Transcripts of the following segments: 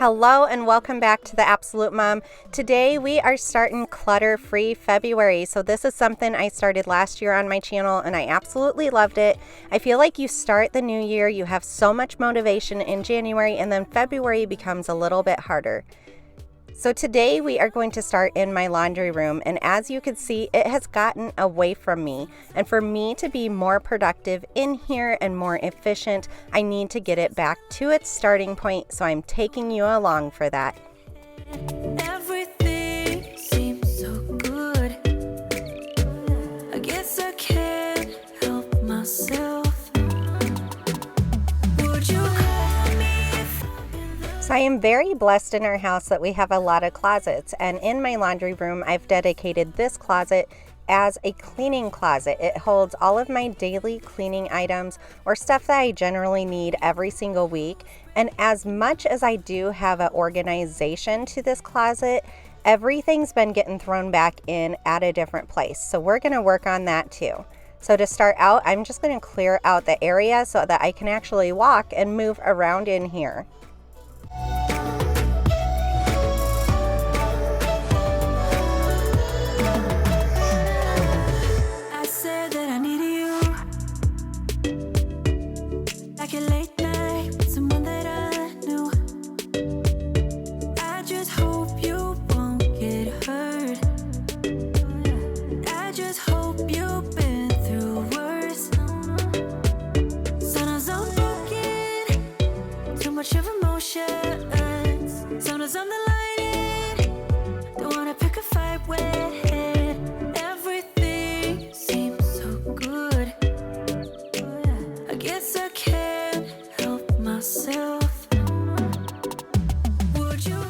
Hello and welcome back to the Absolute Mom. Today we are starting clutter-free February. So this is something I started last year on my channel and I absolutely loved it. I feel like you start the new year, you have so much motivation in January, and then February becomes a little bit harder. So today we are going to start in my laundry room, and as you can see, it has gotten away from me. And for me to be more productive in here and more efficient, I need to get it back to its starting point, so I'm taking you along for that. Everything seems so good. I guess I can't help myself. Would you call me if So I am very blessed in our house that we have a lot of closets, and in my laundry room I've dedicated this closet as a cleaning closet. It holds all of my daily cleaning items or stuff that I generally need every single week. And as much as I do have an organization to this closet, everything's been getting thrown back in at a different place. So we're going to work on that too. So to start out, I'm just going to clear out the area so that I can actually walk and move around in here. I said that I needed you, like a late night with someone that I knew. I just hope you won't get hurt. I just hope you've been through worse. Sometimes I'm broken, too much of emotions. Sometimes I'm the light, don't wanna pick a fight with. Everything seems so good. I guess I can't help myself. Would you?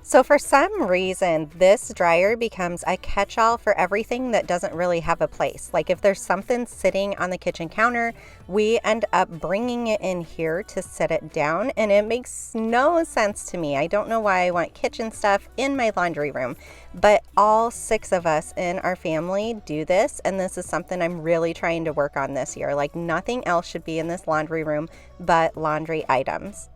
So for some reason, this dryer becomes a catch-all for everything that doesn't really have a place. Like if there's something sitting on the kitchen counter, we end up bringing it in here to set it down, and it makes no sense to me. I don't know why I want kitchen stuff in my laundry room, but all 6 of us in our family do this, and this is something I'm really trying to work on this year. Like nothing else should be in this laundry room but laundry items.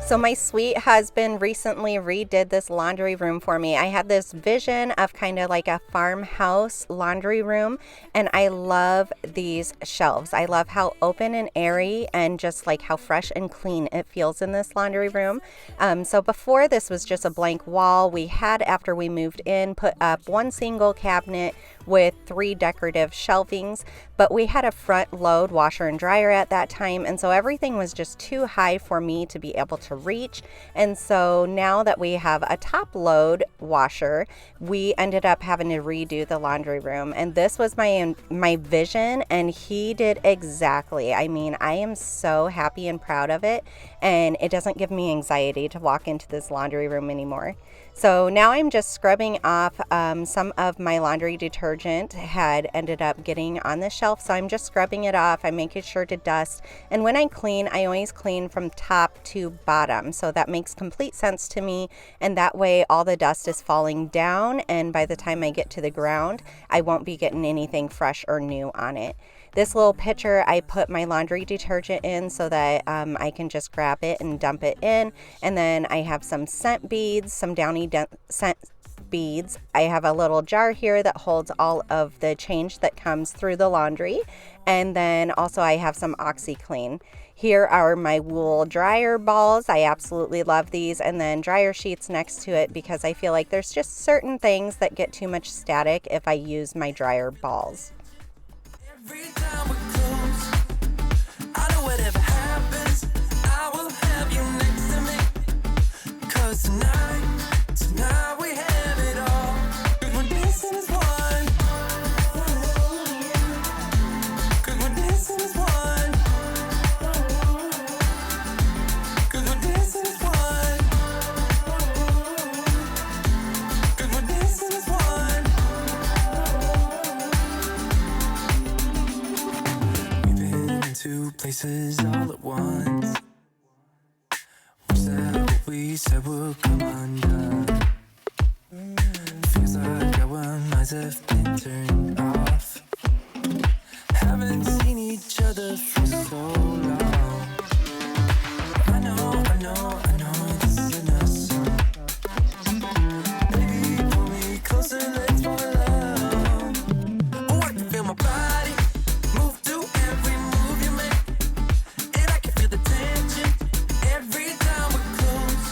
So my sweet husband recently redid this laundry room for me. I had this vision of kind of like a farmhouse laundry room, and I love these shelves. I love how open and airy and just like how fresh and clean it feels in this laundry room. So before, this was just a blank wall. We had, after we moved in, put up one single cabinet with 3 decorative shelvings, but we had a front load washer and dryer at that time, and so everything was just too high for me to be able to reach. And so now that we have a top load washer, we ended up having to redo the laundry room, and this was my vision, and he did exactly. I mean, I am so happy and proud of it, and it doesn't give me anxiety to walk into this laundry room anymore. So now I'm just scrubbing off some of my laundry detergent had ended up getting on the shelf. So I'm just scrubbing it off. I'm making sure to dust. And when I clean, I always clean from top to bottom. So that makes complete sense to me. And that way all the dust is falling down. And by the time I get to the ground, I won't be getting anything fresh or new on it. This little pitcher, I put my laundry detergent in so that I can just grab it and dump it in. And then I have some scent beads, some downy scent beads. I have a little jar here that holds all of the change that comes through the laundry. And then also I have some OxyClean. Here are my wool dryer balls. I absolutely love these. And then dryer sheets next to it, because I feel like there's just certain things that get too much static if I use my dryer balls. Every time we're close, I know whatever happens, I will have you next to me. 'Cause tonight we have it all. 'Cause we're dancing as one. 'Cause we're dancing as one. 'Cause we're dancing as one. 'Cause we're dancing as one. Two places all at once. What's that what we said would come undone? Feels like our minds lights have been turned off. Haven't seen each other for so long. I know this isn't a song. Baby, pull me closer, let's fall in love. Oh, I can feel my body move to every move you make, and I can feel the tension every time we're close.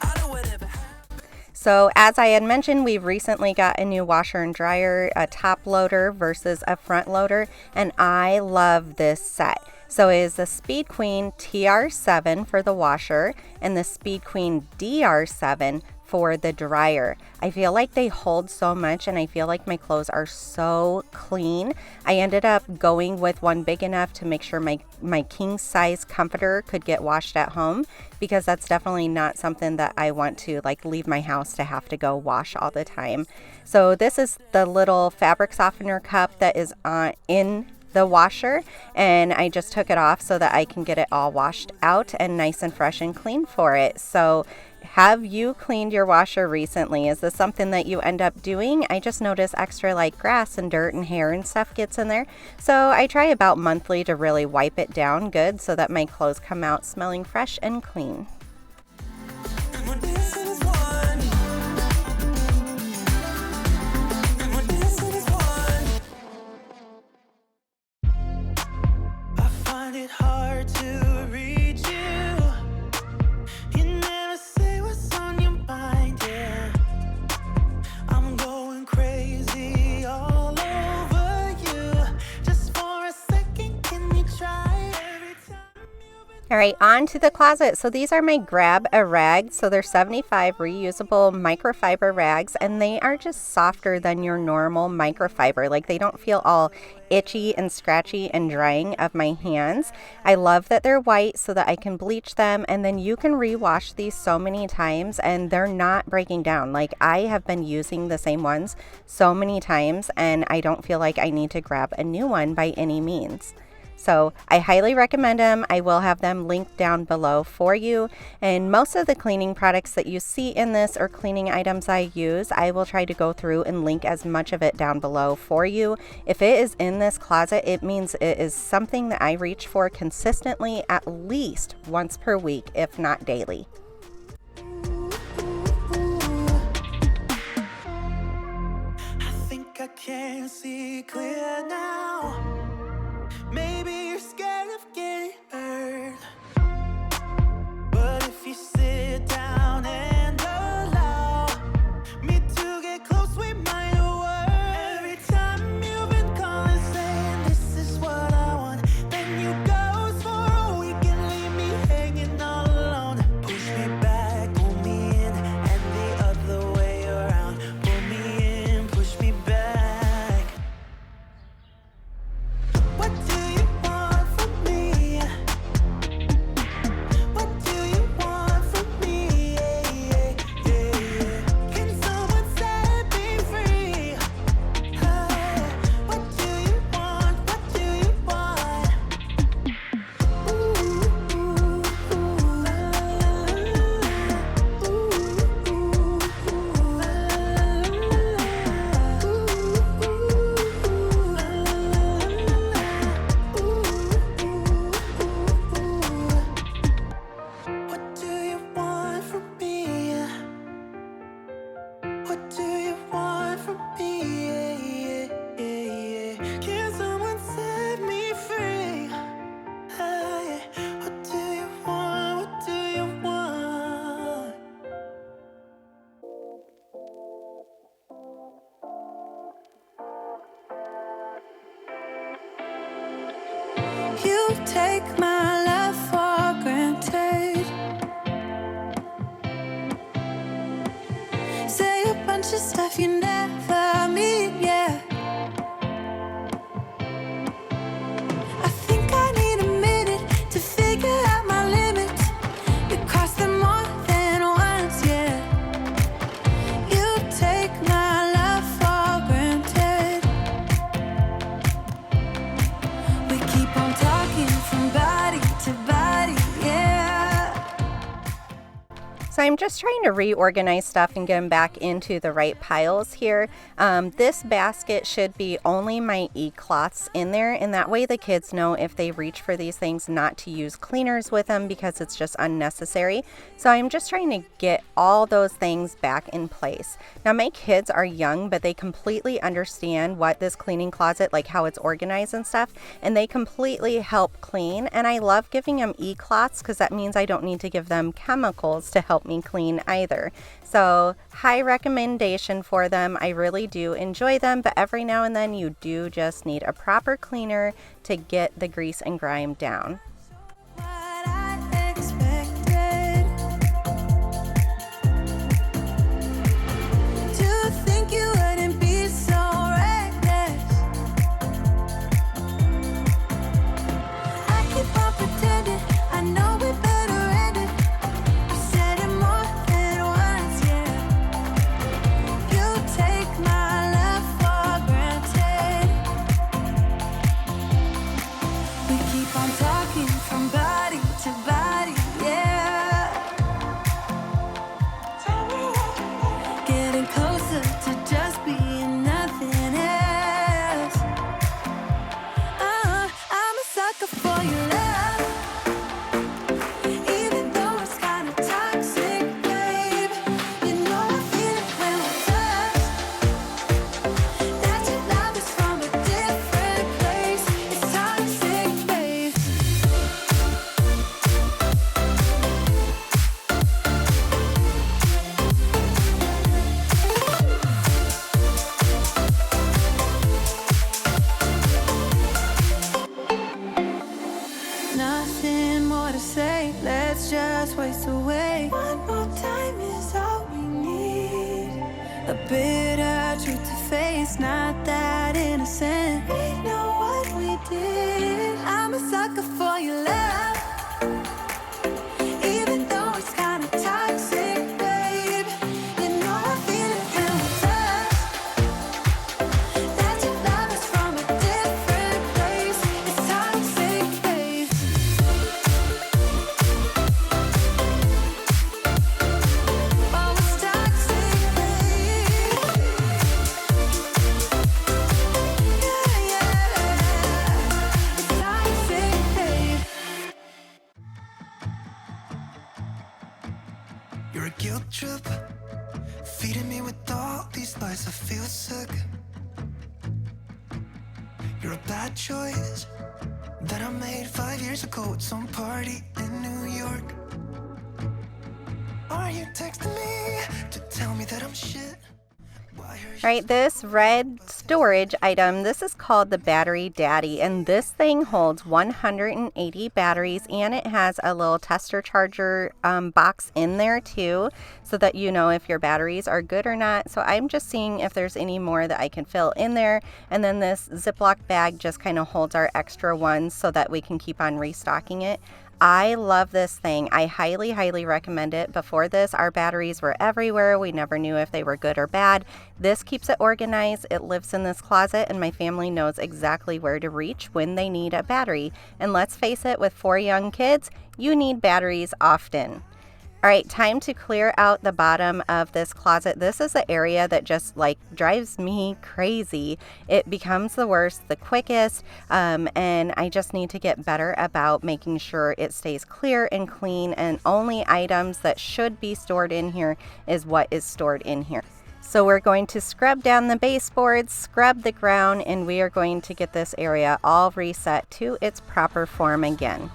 I know whatever happens. So as I had mentioned, we recently got a new washer and dryer, a top loader versus a front loader, and I love this set. So it is the Speed Queen TR7 for the washer and the Speed Queen DR7 for the dryer. I feel like they hold so much, and I feel like my clothes are so clean. I ended up going with one big enough to make sure my king size comforter could get washed at home, because that's definitely not something that I want to like leave my house to have to go wash all the time. So this is the little fabric softener cup that is in the washer, and I just took it off so that I can get it all washed out and nice and fresh and clean for it. So have you cleaned your washer recently? Is this something that you end up doing? I just notice extra like grass and dirt and hair and stuff gets in there. So I try about monthly to really wipe it down good so that my clothes come out smelling fresh and clean. And we're dancing as one. And we're dancing as one. I find it hard to reach you. You never say what's on your mind, yeah. I'm going crazy all over you. Just for a second, can you try every time you've been. All right, on to the closet. So these are my Grab a Rag. So they're 75 reusable microfiber rags, and they are just softer than your normal microfiber. Like, they don't feel all itchy and scratchy and drying of my hands. I love that they're white so that I can bleach them, and then you can rewash these so many times and they're not breaking down. Like, I have been using the same ones so many times, and I don't feel like I need to grab a new one by any means. So I highly recommend them. I will have them linked down below for you. And most of the cleaning products that you see in this, or cleaning items I use, I will try to go through and link as much of it down below for you. If it is in this closet, it means it is something that I reach for consistently at least once per week, if not daily. I think I can see clear now. Maybe you're scared of getting hurt, but if you sit down and allow me to get close, we might work. Every time you've been calling saying this is what I want, then you go for a week and leave me hanging all alone. Push me back, pull me in, and the other way around. Pull me in, push me back. So I'm just trying to reorganize stuff and get them back into the right piles here. This basket should be only my e-cloths in there, and that way the kids know if they reach for these things not to use cleaners with them because it's just unnecessary. So I'm just trying to get all those things back in place. Now my kids are young, but they completely understand what this cleaning closet, like how it's organized and stuff, and they completely help clean. And I love giving them e-cloths because that means I don't need to give them chemicals to help me clean either. So high recommendation for them. I really do enjoy them, but every now and then you do just need a proper cleaner to get the grease and grime down. What I expected. To think you wouldn't be so reckless. I keep on pretending I know we better end it. I said it more than once, yeah. You take my love for granted. We keep on talking from body to body, yeah. Getting closer to just being nothing else. I'm a sucker for your love. Even though it's kind of toxic, babe. You know I feel it when we touch. That your love is from a different place. It's toxic, babe. Nothing more to say, let's just waste away. One more time is all we need. A bitter truth to face, not that innocent. We know what we did. I'm a sucker for your love. Even though it's kind of toxic, babe. You know I feel it when we touch. That your love is from a different place. It's toxic, babe. Oh, it's toxic, babe. Yeah, yeah. It's toxic, babe. You're a guilt trip, feeding me with all these lies. I feel sick. You're a bad choice that I made 5 years ago at some party in New York. Are you texting me to tell me that I'm shit? Why are you All right, this red storage item, this is called the Battery Daddy, and this thing holds 180 batteries, and it has a little tester charger box in there too, so that you know if your batteries are good or not. So I'm just seeing if there's any more that I can fill in there, and then this Ziploc bag just kind of holds our extra ones so that we can keep on restocking it. I love this thing. I highly, highly recommend it. Before this, our batteries were everywhere. We never knew if they were good or bad. This keeps it organized. It lives in this closet, and my family knows exactly where to reach when they need a battery. And let's face it, with 4 young kids, you need batteries often. All right, time to clear out the bottom of this closet. This is the area that just like drives me crazy. It becomes the worst, the quickest, and I just need to get better about making sure it stays clear and clean, and only items that should be stored in here is what is stored in here. So we're going to scrub down the baseboards, scrub the ground, and we are going to get this area all reset to its proper form again.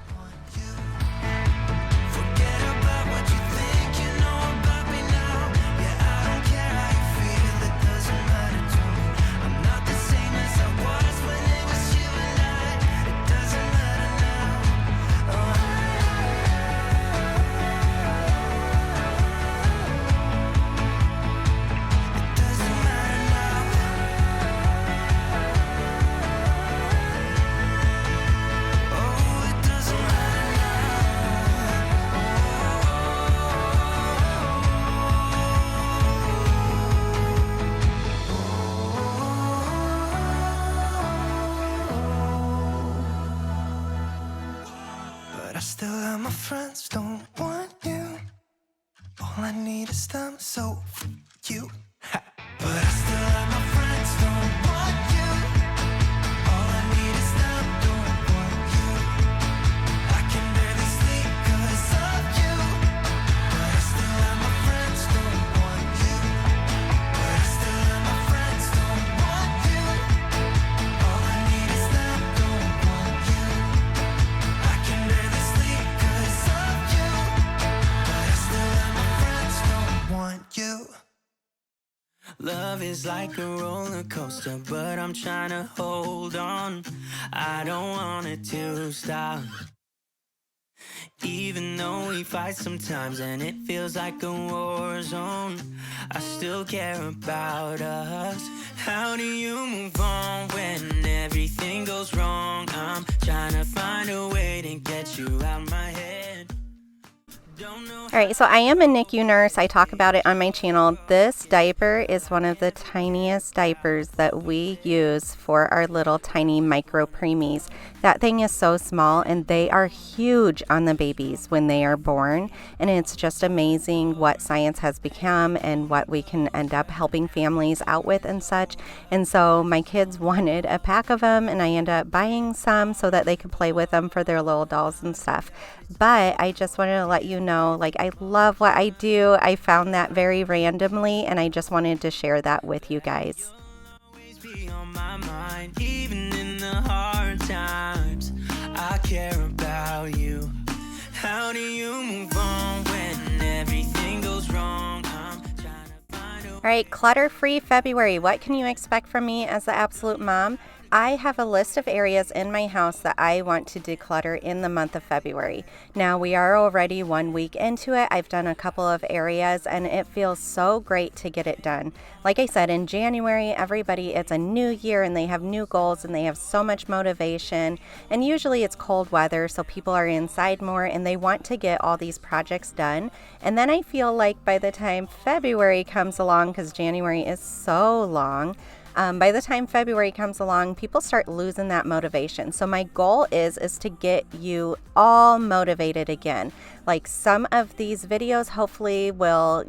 forget about what you think you know about me now? Yeah, I don't care how you feel, it doesn't matter to me. I'm not the same as I was when it was you and I. It doesn't matter now. It doesn't matter now. Oh, it doesn't matter but I still love my friends, don't want you. All I need is them, so you. But I still have my friends, don't want you. All I need is them, don't want you. I can barely sleep 'cause of you. But I still have my friends, don't want you. But I still have my friends, don't want you. All I need is them, don't want you. I can barely sleep 'cause of you. But I still have my friends, don't want you. Love is like a roller coaster, but I'm trying to hold on. I don't want it to stop. Even though we fight sometimes and it feels like a war zone, I still care about us. How do you move on when everything goes wrong? I'm trying to find a way to get you out my head. All right, so I am a NICU nurse. I talk about it on my channel. This diaper is one of the tiniest diapers that we use for our little tiny micro preemies. That thing is so small, and they are huge on the babies when they are born. And it's just amazing what science has become and what we can end up helping families out with and such. And so my kids wanted a pack of them, and I ended up buying some so that they could play with them for their little dolls and stuff. But I just wanted to let you know, like, I love what I do. I found that very randomly, and I just wanted to share that with you guys. Always be on my mind, even in the hard times. I care about you. How do you move on when everything goes wrong? I'm trying to find a All right, clutter-free February. What can you expect from me as the absolute mom? I have a list of areas in my house that I want to declutter in the month of February. Now, we are already 1 week into it. I've done a couple of areas, and it feels so great to get it done. Like I said, in January, it's a new year, and they have new goals, and they have so much motivation. And usually it's cold weather, so people are inside more, and they want to get all these projects done. And then I feel like by the time February comes along, because January is so long, by the time February comes along, people start losing that motivation. So my goal is to get you all motivated again. Like, some of these videos hopefully will,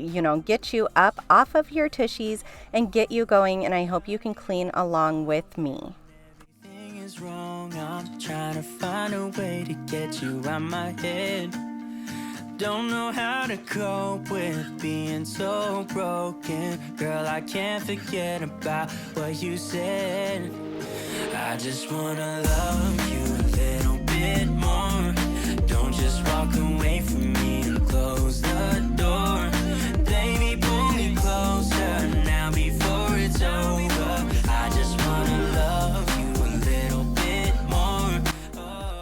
get you up off of your tushies and get you going. And I hope you can clean along with me. Everything is wrong. I'm trying to find a way to get you out my head. Don't know how to cope with being so broken. Girl, I can't forget about what you said. I just wanna love you a little bit more. Don't just walk away from me and close the door. Baby, pull me closer now before it's over. I just wanna love you a little bit more.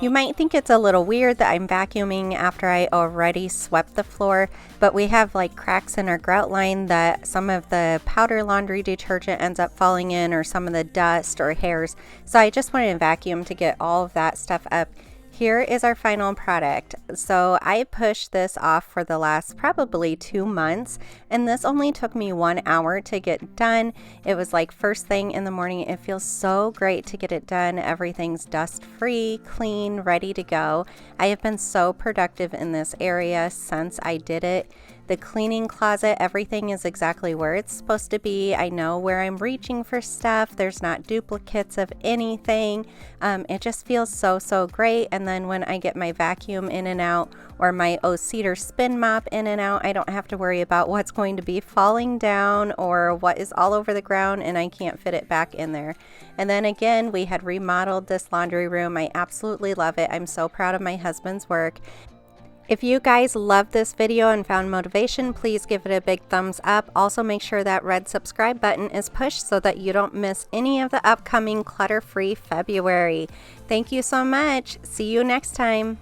You might think it's a little weird that I'm vacuuming after I already swept the floor, but we have like cracks in our grout line that some of the powder laundry detergent ends up falling in, or some of the dust or hairs. So I just wanted to vacuum to get all of that stuff up. Here is our final product. So I pushed this off for the last probably 2 months, and this only took me 1 hour to get done. It was like first thing in the morning. It feels so great to get it done. Everything's dust free, clean, ready to go. I have been so productive in this area since I did it. The cleaning closet, everything is exactly where it's supposed to be. I know where I'm reaching for stuff. There's not duplicates of anything. It just feels so great. And then when I get my vacuum in and out, or my cedar spin mop in and out, I don't have to worry about what's going to be falling down or what is all over the ground and I can't fit it back in there. And then again, we had remodeled this laundry room. I absolutely love it. I'm so proud of my husband's work. If you guys loved this video and found motivation, please give it a big thumbs up. Also, make sure that red subscribe button is pushed so that you don't miss any of the upcoming clutter-free February. Thank you so much. See you next time.